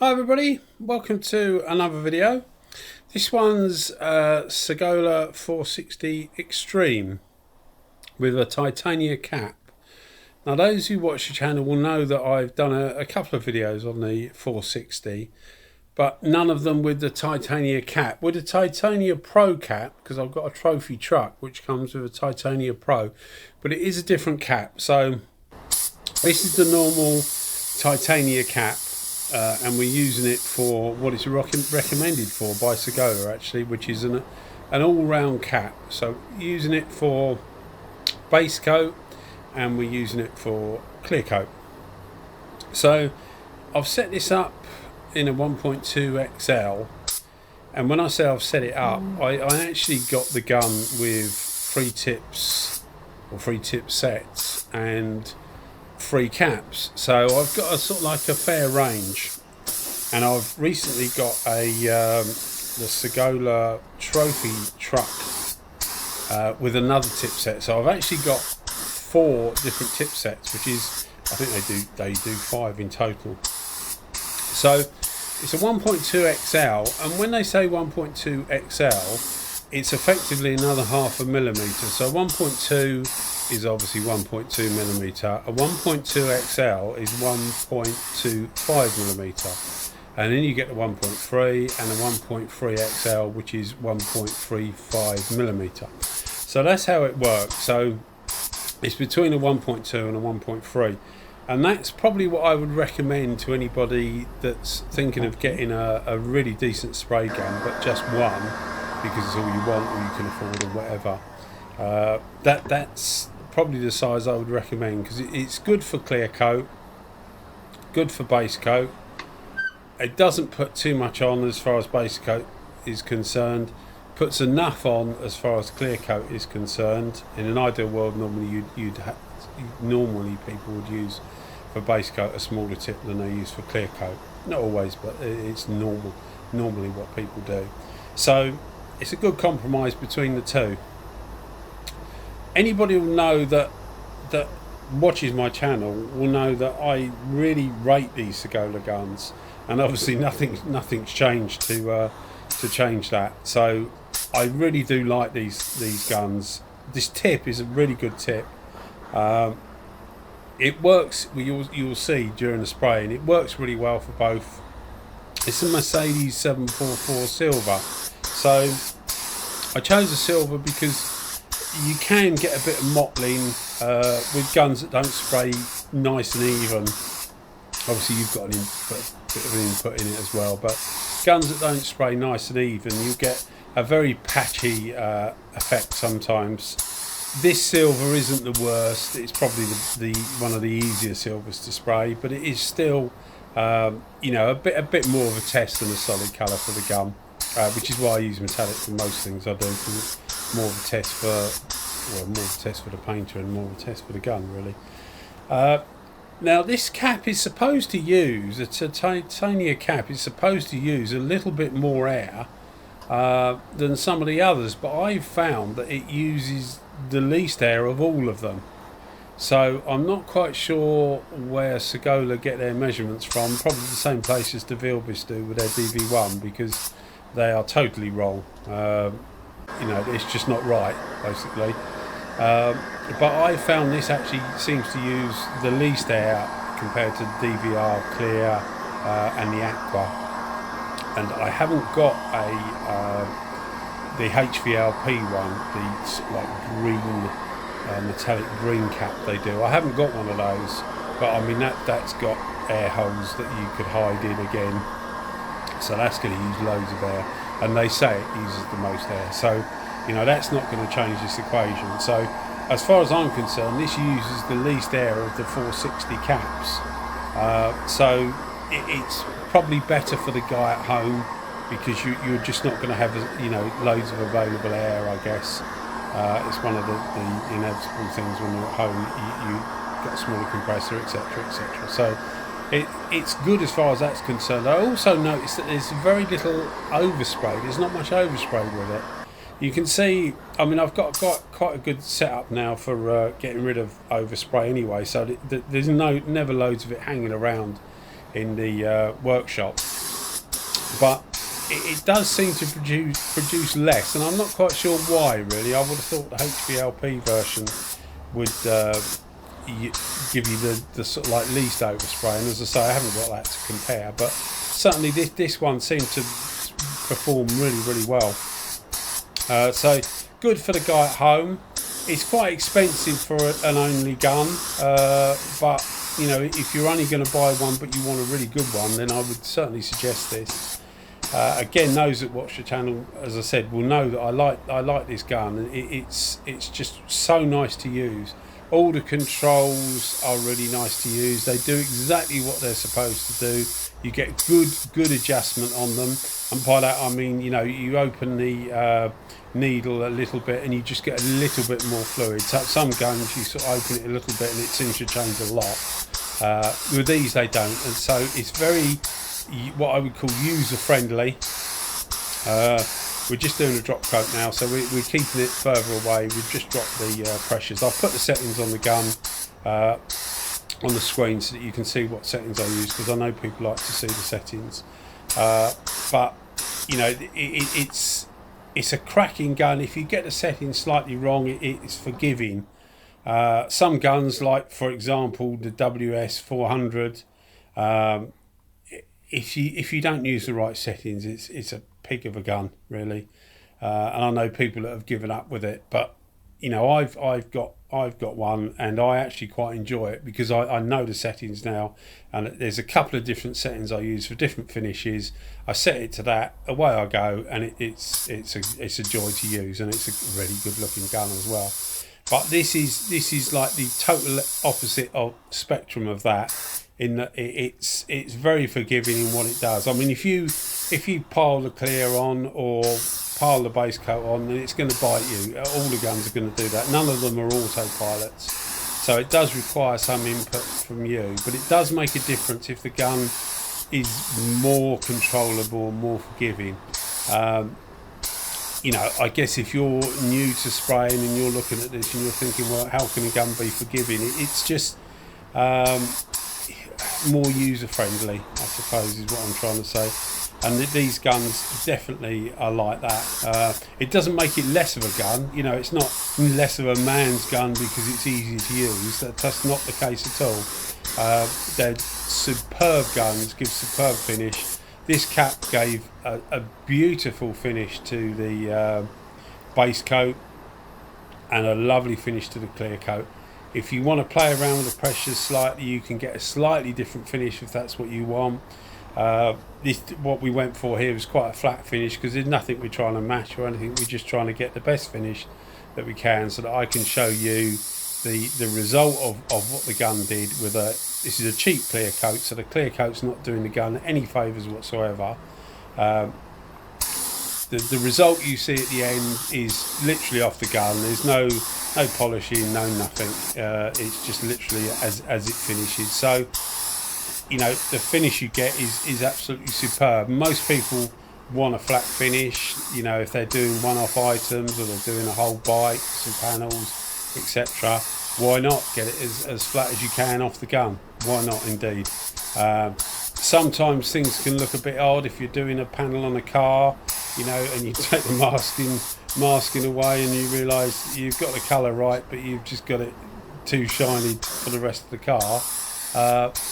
Hi everybody, welcome to another video. This one's Sagola 460 Xtreme with a Titania cap. Now those who watch the channel will know that I've done a couple of videos on the 460, but none of them with the Titania cap. With the Titania Pro cap, because I've got a trophy truck which comes with a Titania Pro, but it is a different cap. So this is the normal Titania cap. And we're using it for what it's recommended for by Sagola actually, which is an all-round cap. So using it for base coat and we're using it for clear coat. So I've set this up in a 1.2 XL, and when I say I've set it up, I actually got the gun with 3 tips or 3 tip sets and 3 caps, so I've got a sort of like a fair range. And I've recently got the Sagola trophy truck with another tip set, so I've actually got 4 different tip sets, which is, I think they do 5 in total. So it's a 1.2 XL, and when they say 1.2 XL, it's effectively another half a millimetre. So 1.2 is obviously 1.2 millimetre. A 1.2 XL is 1.25 millimetre, and then you get the 1.3 and a 1.3 XL, which is 1.35 millimetre. So that's how it works. So it's between a 1.2 and a 1.3, and that's probably what I would recommend to anybody that's thinking of getting a really decent spray gun, but just one, because it's all you want or you can afford or whatever. That's probably the size I would recommend, because it's good for clear coat, good for base coat. It doesn't put too much on as far as base coat is concerned, puts enough on as far as clear coat is concerned. In an ideal world, normally normally people would use for base coat a smaller tip than they use for clear coat. Not always, but it's normally what people do. So it's a good compromise between the two. Anybody will know that watches my channel will know that I really rate these Sagola guns, and obviously nothing's changed to change that. So I really do like these guns. This tip is a really good tip. It works. You'll see during the spraying, it works really well for both. It's a Mercedes 744 silver. So I chose a silver because you can get a bit of mottling with guns that don't spray nice and even. Obviously you've got a bit of an input in it as well, but guns that don't spray nice and even, you get a very patchy effect sometimes. This silver isn't the worst. It's probably the one of the easier silvers to spray, but it is still you know, a bit more of a test than a solid colour for the gun, which is why I use metallic for most things I do, because it's more of a test for, well, more of a test for the painter and more of a test for the gun, really. Now this cap is supposed to use, it's a Titania cap, is supposed to use a little bit more air than some of the others, but I've found that it uses the least air of all of them. So I'm not quite sure where Sagola get their measurements from. Probably the same place as the Vilbis do with their DV1, because they are totally wrong. You know, it's just not right, basically. But I found this actually seems to use the least air compared to DVR, Clear, and the Aqua. And I haven't got the HVLP one, the like green, metallic green cap they do. I haven't got one of those, but I mean that's got air holes that you could hide in again. So that's going to use loads of air, and they say it uses the most air. So you know, that's not going to change this equation. So as far as I'm concerned, this uses the least air of the 460 caps. So it's probably better for the guy at home, because you're just not going to have, you know, loads of available air, I guess. It's one of the inevitable things when you're at home. You got a smaller compressor, etc., etc. So it's good as far as that's concerned. I also noticed that there's very little overspray. There's not much overspray with it. You can see, I mean, I've got quite a good setup now for getting rid of overspray anyway, so there's never loads of it hanging around in the workshop. but it does seem to produce less, and I'm not quite sure why. Really, I would have thought the HVLP version would give you the sort of like least overspray, and as I say, I haven't got that to compare, but certainly this one seemed to perform really well. So good for the guy at home. It's quite expensive for an only gun, but you know, if you're only going to buy one but you want a really good one, then I would certainly suggest this. Again, those that watch the channel, as I said, will know that I like this gun. It's just so nice to use. All the controls are really nice to use. They do exactly what they're supposed to do. You get good adjustment on them, and by that I mean, you know, you open the needle a little bit and you just get a little bit more fluid. So some guns you sort of open it a little bit and it seems to change a lot. With these they don't, and so it's very what I would call user friendly. We're just doing a drop coat now, so we're keeping it further away. We've just dropped the pressures. I've put the settings on the gun on the screen so that you can see what settings I use, because I know people like to see the settings. But you know, it's a cracking gun. If you get the settings slightly wrong, it's forgiving. Some guns, like for example the WS 400, if you don't use the right settings, it's a pig of a gun, really. And I know people that have given up with it, but you know, I've got one, and I actually quite enjoy it because I know the settings now, and there's a couple of different settings I use for different finishes. I set it to that, away I go, and it's a joy to use, and it's a really good looking gun as well. But this is like the total opposite of spectrum of that, in that it's very forgiving in what it does. I mean, if you pile the clear on or pile the base coat on, then it's going to bite you. All the guns are going to do that. None of them are autopilots, so it does require some input from you, but it does make a difference if the gun is more controllable, more forgiving. You know, I guess if you're new to spraying and you're looking at this and you're thinking, well, how can a gun be forgiving? It's just more user friendly, I suppose, is what I'm trying to say. And these guns definitely are like that. It doesn't make it less of a gun. You know, it's not less of a man's gun because it's easy to use. That's not the case at all. They're superb guns, give superb finish. This cap gave a beautiful finish to the base coat and a lovely finish to the clear coat. If you want to play around with the pressures slightly, you can get a slightly different finish if that's what you want. What we went for here was quite a flat finish because there's nothing we're trying to match or anything. We're just trying to get the best finish that we can, so that I can show you the result of what the gun did with this is a cheap clear coat, so the clear coat's not doing the gun any favours whatsoever. The result you see at the end is literally off the gun. There's no polishing, no nothing. It's just literally as it finishes. So, you know, the finish you get is absolutely superb. Most people want a flat finish, you know, if they're doing one-off items or they're doing a whole bike, some panels, etc. Why not get it as flat as you can off the gun? Why not, indeed? Sometimes things can look a bit odd if you're doing a panel on a car, you know, and you take the masking away and you realise you've got the colour right, but you've just got it too shiny for the rest of the car.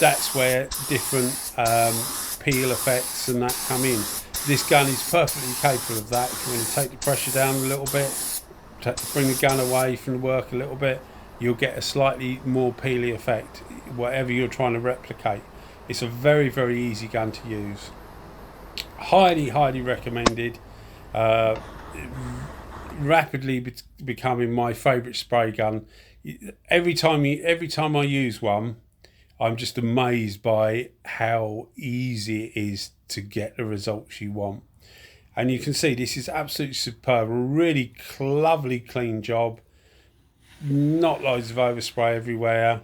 That's where different peel effects and that come in. This gun is perfectly capable of that. If you want to take the pressure down a little bit, bring the gun away from the work a little bit, you'll get a slightly more peely effect, whatever you're trying to replicate. It's a very, very easy gun to use. Highly, highly recommended. Rapidly becoming my favourite spray gun. Every time I use one, I'm just amazed by how easy it is to get the results you want. And you can see this is absolutely superb. A really lovely, clean job. Not loads of overspray everywhere.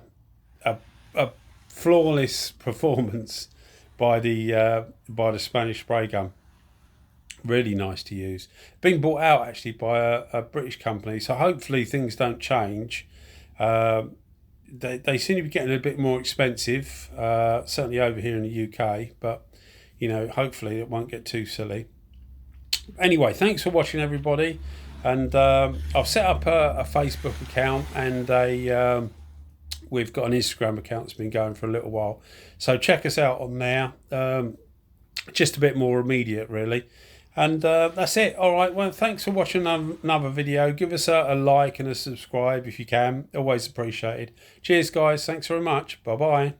A flawless performance by the Spanish spray gun. Really nice to use. Being bought out actually by a British company, so hopefully things don't change. They seem to be getting a bit more expensive, certainly over here in the UK. But you know, hopefully it won't get too silly. Anyway, thanks for watching, everybody. And I've set up a Facebook account, and we've got an Instagram account that's been going for a little while. So check us out on there. Just a bit more immediate, really. And that's it. All right, well, thanks for watching another video. Give us a like and a subscribe if you can. Always appreciated. Cheers, guys. Thanks very much. Bye-bye.